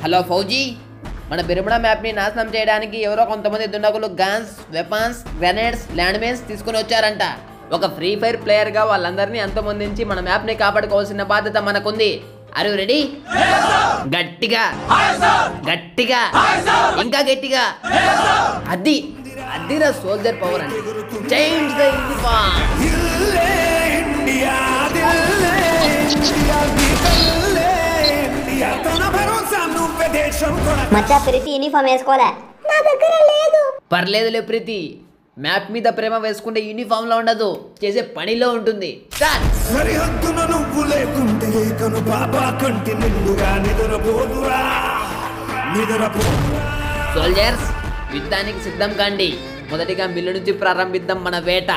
Hello fauji, మన బిరుమణ మ్యాప్ని నాశనం చేయడానికి ఎవరో కొంతమంది దుండగులు guns, weapons, grenades, land mines తీసుకుని వచ్చారంట. ఒక ఫ్రీ ఫైర్ ప్లేయర్గా వాళ్ళందరినీ అంతమొందించి మన మ్యాప్ని కాపాడుకోవాల్సిన బాధ్యత మనకుంది. Are you ready? గట్టిగా గట్టిగా ఇంకా గట్టిగా. అదిరా సోల్జర్ పవర్ అంటే. Change the uniform. మచ్చా ప్రీతి యూనిఫామ్ వేసుకోలే, నా దగ్గర లేదు. పర్లేదులే ప్రీతి, మ్యాప్ మీద ప్రేమ వేసుకుంటే యూనిఫామ్ లో ఉండదు, చేసే పనిలో ఉంటుంది. సోల్జర్స్, యుద్ధానికి సిద్ధం కాండి. మొదటిగా మిల్లు నుంచి ప్రారంభిద్దాం మన వేట.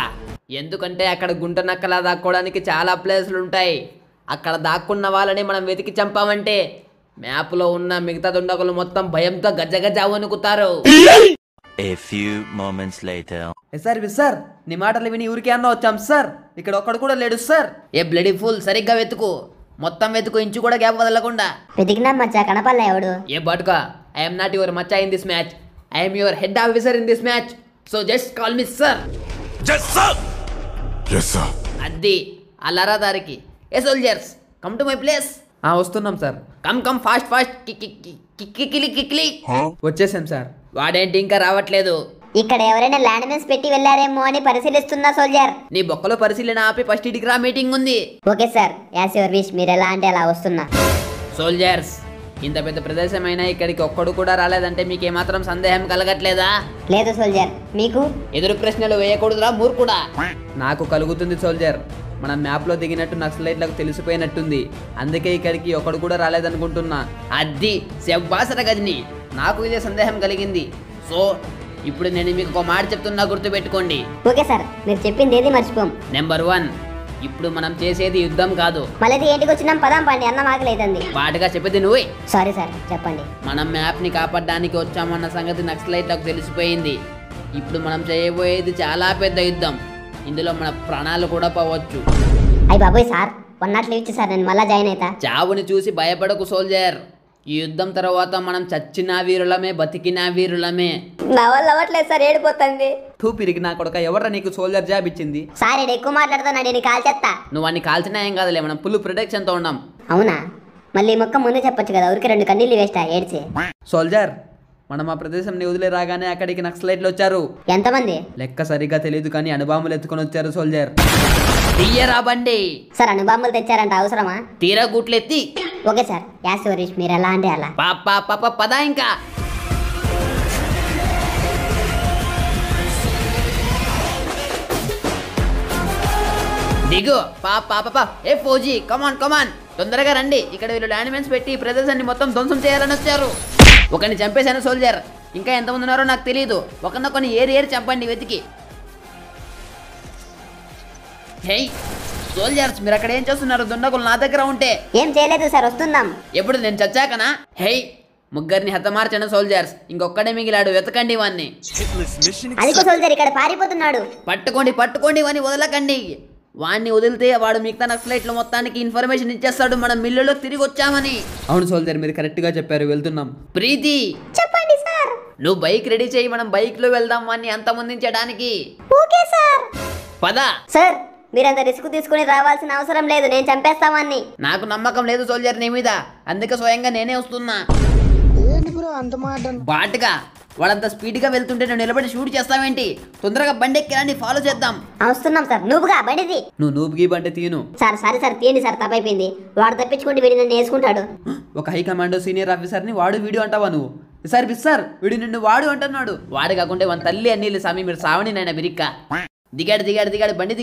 ఎందుకంటే అక్కడ గుంట నక్కలా దాక్కోవడానికి చాలా ప్లేసులు ఉంటాయి. అక్కడ దాక్కున్న వాళ్ళని మనం వెతికి చంపామంటే మ్యాప్లో ఉన్న మిగతా దుండగులు మొత్తం భయంతో గజ్జగజ్జ వణుకుతారు. సార్, నీ మాటలు విని ఊరికే అన్న వచ్చాం సార్. ఇక్కడ ఒక్కడు కూడా లేడు సార్. ఏ బ్లడీ ఫుల్, సరిగ్గా వెతుకు, మొత్తం వెతుకు, ఇంచు కూడా గ్యాప్ వదలకుండా. వెతికినా మచ్చా కనపడలే ఎవడు. ఏ బాటుకా, I'm not your machcha in this match. I'm your head officer in this match. So just call me sir. అది అల్లరా దారికి. ఏ soldiers, come to my place. వస్తున్నాం సార్. Come fast fast. కిక్కిలి. వచ్చేసాం సార్. వాడేంటి ఇంకా రావట్లేదు? ఇక్కడ ఎవరైనా ల్యాండ్ మైన్స్ పెట్టి వెళ్ళారేమో అని పరిశీలిస్తున్నా సోల్జర్. నీ బొక్కలో పరిశీలన ఆపి ఫస్ట్ ఇటుకి రా, మీటింగ్ ఉంది. Okay sir, as your wish. మీరు ఎలా అంటే అలా వస్తున్నా. సోల్జర్స్, ఇంత పెద్ద ప్రదేశం అయినా ఇక్కడికి ఒక్కడు కూడా రాలేదంటే మీకు ఏమాత్రం సందేహం కలగట్లేదా? లేదు సోల్జర్. మీకు? ఎదురు ప్రశ్నలు వేయకూడదురా మూర్ఖుడా. నాకు కలుగుతుంది సోల్జర్. మన మ్యాప్లో దిగినట్టు నక్సలైట్లకు తెలిసిపోయినట్టుంది. అందుకే ఇక్కడికి ఒకడు కూడా రాలేదనుకుంటున్నా. అది శవ్వాసర గజని. నాకు ఇదే సందేహం కలిగింది. సో ఇప్పుడు నేను మీకు ఒక మాట చెప్తున్నా, గుర్తుపెట్టుకోండి. ఓకే సార్, మీరు చెప్పింది ఏది మర్చిపోం. నెంబర్ 1, ఇప్పుడు మనం చేసేది యుద్ధం కాదు. మళ్ళీ ఏంటికి వచ్చినాం, పదాం పండి, అన్న ఆకలేదండి. వాటిగా చెప్పేది నువ్వే. సారీ సార్, చెప్పండి. మనం మ్యాప్ని కాపాడడానికి వచ్చామన్న సంగతి నక్సలైట్లకు తెలిసిపోయింది. ఇప్పుడు మనం చేయబోయేది చాలా పెద్ద యుద్ధం. ఇందులో మన ప్రాణాలు కూడా పోవచ్చు. అయ్యి బాబోయ్ సార్, 1 నాట్ లీవ్ ఇచ్చి సార్, నేను మళ్ళా జాయిన్ అవుతా. చావుని చూసి భయపడకు సోల్జర్. ఈ యుద్ధం తర్వాత మనం చచ్చిన వీరులమే, బతికిన వీరులమే. నా వల్ల అవ్వట్లేదు సార్, ఏడిపోతుంది. పిరిగి నా కొడుక, ఎవరా నీకు సోల్జర్ జాబ్ ఇచ్చింది? సార్ ఇది ఎక్కువ మాట్లాడుతున్నాడు, నేను కాల్చేస్తా. నువ్వు అన్ని కాల్చినా ఏం కాదులే, మనం ఫుల్ ప్రొటెక్షన్ తో ఉన్నాం. అవునా? మళ్ళీ మొక్క ముందే చెప్పొచ్చు కదా, ఊరికి 2 కన్నీళ్ళు వేస్తా ఏడ్చి. సోల్జర్, మనం ఆ ప్రదేశంని వదిలే రాగానే అక్కడికి నక్సలైట్లు వచ్చారు. ఎంతమంది లెక్క సరిగ్గా తెలియదు కానీ అణుబాంబులు ఎత్తుకొని వచ్చారు. సోల్జర్, తీయరా బండి. సార్ అణుబాంబులు తెచ్చారంట, అవసరమా? తీరా గుట్లెత్తి. Okay sir, as your wish. మీరు ఎలా అంటే అలా. పాప పదా ఇంకా. దిగు పాప. ఏ ఫౌజీ, కమాన్ తొందరగా రండి. ఇక్కడ వీళ్ళు ల్యాండ్ మైన్స్ పెట్టి ఈ ప్రదేశాన్ని మొత్తం ధ్వంసం చేయాలని వచ్చారు. ఒకరిని చంపేశాను సోల్జర్. ఇంకా ఎంతమంది ఉన్నారో నాకు తెలియదు. ఒకరినొకరిని ఏరి చంపండి వెతికి. హే సోల్జర్స్, మీరు అక్కడ ఏం చేస్తున్నారు? దుండగులు నా దగ్గర ఉంటే. ఏం చేయలేదు సార్, వస్తున్నాం. ఎప్పుడు నేను చచ్చాకనా? హే, ముగ్గురిని హతమార్చను సోల్జర్స్. ఇంకొక్కడే మిగిలాడు, వెతకండి వాన్ని. అదిగో సోల్జర్ ఇక్కడ పారిపోతున్నాడు. పట్టుకోండి వాన్ని వదలకండి. వాడిని వదిలితే వాడు మిగతా నక్సలైట్లు మొత్తానికి ఇన్ఫర్మేషన్ ఇచ్చేస్తాడు మనం మిల్లులో తిరిగి వచ్చామని. అవును సోల్జర్, మీరు కరెక్ట్ గా చెప్పారు. వెళ్తున్నాం. ప్రీతి, చెప్పండి సార్. నువ్వు బైక్ రెడీ చేయి, మనం బైక్ లో వెళ్దాం వాన్ని అంతమొందించడానికి. Okay sir. పద. సార్ మీరంత రిస్క్ తీసుకుని రావాల్సిన అవసరం లేదు, నేను చంపేస్తామని. నాకు నమ్మకం లేదు సోల్జర్ నీ మీద, అందుకే స్వయంగా నేనే వస్తున్నా. బాటుగా వాడంత స్పీడ్ గా వెళ్తుంటే నువ్వు నిలబడి షూట్ చేస్తావేంటి? తొందరగా బండి ఎక్కిరాని ఫాలో చేద్దాం. వస్తున్నాం సార్. నువ్వుగా బండిది. నువ్వు నూబుకి బండి తీయను సార్. సారీ సార్, తీయండి సార్, తప్పైపోయింది. వాడు తప్పించుకుంటే వీడి నన్ను వేసుకుంటాడు. ఒక హై కమాండో సీనియర్ ఆఫీసర్ ని వాడు వీడియో అంటావా నువ్వు? సార్ వీడు నిన్ను వాడు అంటున్నాడు. వాడు కాకుంటే మన తల్లి అన్ని స్వామి, మీరు సావని నాయన బిరిక్క. దిగాడు బండి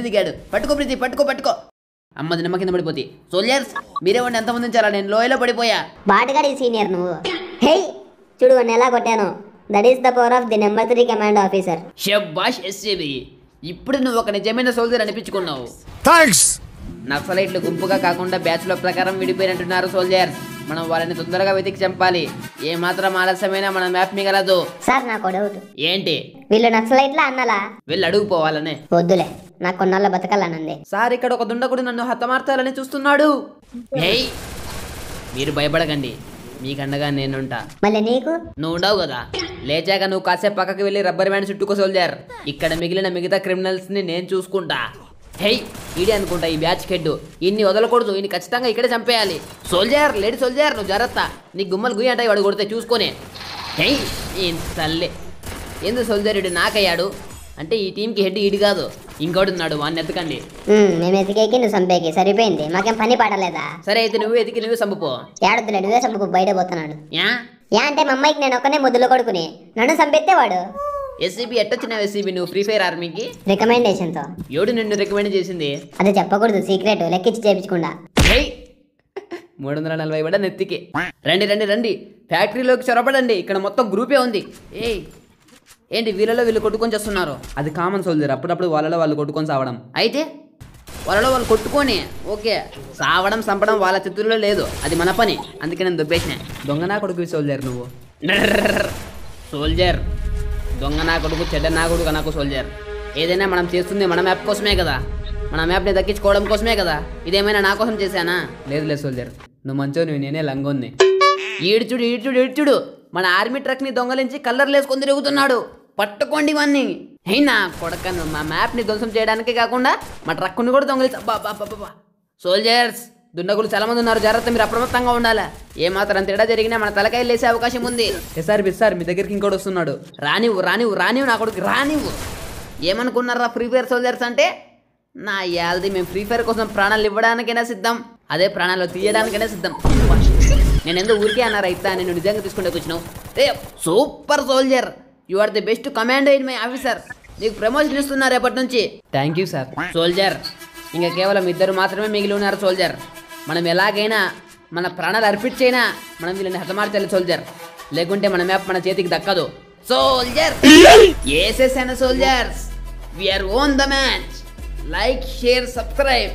దిగాడు. పట్టుకో ప్రీతి, పట్టుకో. అమ్మది నిమ్మ కింద పడిపోతే. సోల్జర్స్, మీరే వాడిని ఎంత ముందుంచారా? నేను లోయలో పడిపోయా. బాటగాడి సీనియర్ నువ్వు. హే చూడు వాడిని ఎలా కొట్టాను. That is the power of the number 3 commando officer. శభాష్ ఎస్ఏబి, ఇప్పుడు నువ్వు ఒక నిజమైన సోల్జర్ అనిపించుకున్నావు. థాంక్స్. నక్సలైట్లు గుంపుగా కాకుండా బ్యాచ్ లో ప్రకారం విడిపోయినట్టున్నారు సోల్జర్స్. మనం వాళ్ళని తొందరగా వెతికి చంపాలి. ఏ మాత్రం ఆలస్యమైనా మన మ్యాప్ మిగలదు. సార్ నాకు డౌట్. ఏంటి? వీళ్ళు నక్సలైట్లా అన్నలా? వెళ్ళి అడుగుపోవాలనే. వద్దులే, నాకు కొన్నాళ్ళ బతకాలనుంది. సార్ ఇక్కడ ఒక దుండగుడు నన్ను హతమార్చాలని చూస్తున్నాడు. మీరు భయపడకండి, మీకండగా నేనుంటా. మళ్ళీ నీకు నువ్వు ఉండవు కదా, లేచాక నువ్వు కాసేపు పక్కకి వెళ్ళి రబ్బర్ బ్యాండ్ చుట్టుకో సోల్జర్. ఇక్కడ మిగిలిన మిగతా క్రిమినల్స్ ని నేను చూసుకుంటా. హే ఈడే అనుకుంటా ఈ బ్యాచ్ హెడ్. ఇన్ని వదలకూడదు, ఇన్ని ఖచ్చితంగా ఇక్కడే చంపేయాలి. సోల్జర్ లేడీ సోల్జర్ నువ్వు జాగ్రత్త, నీ గుమ్మలు గుయ్యి అంటాయి వాడు కొడితే చూసుకొని. హే ఏం తల్లే, ఎందుకు సోల్జర్ ఇడు నాకయ్యాడు అంటే ఈ టీంకి హెడ్ ఈడు కాదు, ఇంకోటి ఉన్నాడు, వాడిని ఎత్తకండి. మేము ఎతికేకి నువ్వు చంపేకి సరిపోయింది, మాకేం పని పాటలేదా? సరే అయితే నువ్వు ఎతికి నువ్వే చంపుకో. ఏడొద్దులే, నువ్వే చంపుకు, బయట పోతున్నాడు. యా యా అంటే మా అమ్మాయికి నేను ఒక్కనే ముద్దులు కొడుకుని నన్ను చంపేస్తే వాడు. ఎస్సీబీ ఎట్టొచ్చినావు ఎస్సీబీ నువ్వు ఫ్రీ ఫైర్ ఆర్మీకి? రికమెండేషన్తో. ఎవడు నిన్ను రికమెండ్ చేసింది? అది చెప్పకూడదు, సీక్రెట్, లెక్కించి చేయించకుండా. 340 పడ్డ నెత్తికి. రండి రండి రండి, ఫ్యాక్టరీలోకి చొరబడండి, ఇక్కడ మొత్తం గ్రూపే ఉంది. ఏంటి వీళ్ళలో వీళ్ళు కొట్టుకొని చేస్తున్నారు? అది కామన్ సోల్జర్, అప్పుడప్పుడు వాళ్ళలో వాళ్ళు కొట్టుకొని సావడం. అయితే వాళ్ళలో వాళ్ళు కొట్టుకొని ఓకే, సావడం చంపడం వాళ్ళ చేతుల్లో లేదు, అది మన పని, అందుకే నేను దొబ్బేసిన. దొంగ నా కొడుకు సోల్జర్ నువ్వు. సోల్జర్ దొంగ నా కొడుకు, చెడ్డ నా కొడుకు నాకు సోల్జర్. ఏదైనా మనం చేస్తుంది మన మ్యాప్ కోసమే కదా, మన మ్యాప్ని దక్కించుకోవడం కోసమే కదా. ఇదేమైనా నా కోసం చేశానా? లేదు సోల్జర్, నువ్వు మంచో నువ్వు, నేనే లంగోన్ని. ఈడ్చుడు ఈడ్చుడు ఈడ్చుడు, మన ఆర్మీ ట్రక్ని దొంగలించి కలర్లు వేసుకొని తిరుగుతున్నాడు. పట్టుకోండి ఇవన్నీ. అయినా కొడకను, మా మ్యాప్ని ధ్వంసం చేయడానికే కాకుండా మా ట్రక్కుని కూడా దొంగలించి. బాబా సోల్జర్స్ దుండగులు చాలా మంది ఉన్నారు, జాగ్రత్త, మీరు అప్రమత్తంగా ఉండాలా. ఏమాత్రం తేడా జరిగినా మన తలకాయలు వేసే అవకాశం ఉంది. సార్ మీ దగ్గరికి ఇంకోటి వస్తున్నాడు. రానివ్వు నా కొడుకు, రానివ్వు. ఏమనుకున్నారా ఫ్రీ ఫైర్ సోల్జర్స్ అంటే? నా యాల్ది మేము ఫ్రీ ఫైర్ కోసం ప్రాణాలు ఇవ్వడానికైనా సిద్ధం, అదే ప్రాణాలు తీయడానికైనా సిద్ధం. నేను ఎందుకు ఊరికే అన్నారా ఇట్లా, నేను నిజంగా తీసుకుంటే వచ్చినావు. Super soldier, you are the best commander in my officer. నీకు ప్రమోషన్ ఇస్తున్నారు రేపటి నుంచి. Thank you sir. సోల్జర్ ఇంకా కేవలం 2 మాత్రమే మిగిలి ఉన్నారు సోల్జర్. మనం ఎలాగైనా మన ప్రాణాలు అర్పించైనా మనం వీళ్ళని హతమార్చాలి సోల్జర్, లేకుంటే మన మ్యాప్ మన చేతికి దక్కదు. సోల్జర్ ఏసేసాను soldiers, we are won the match. Like share subscribe.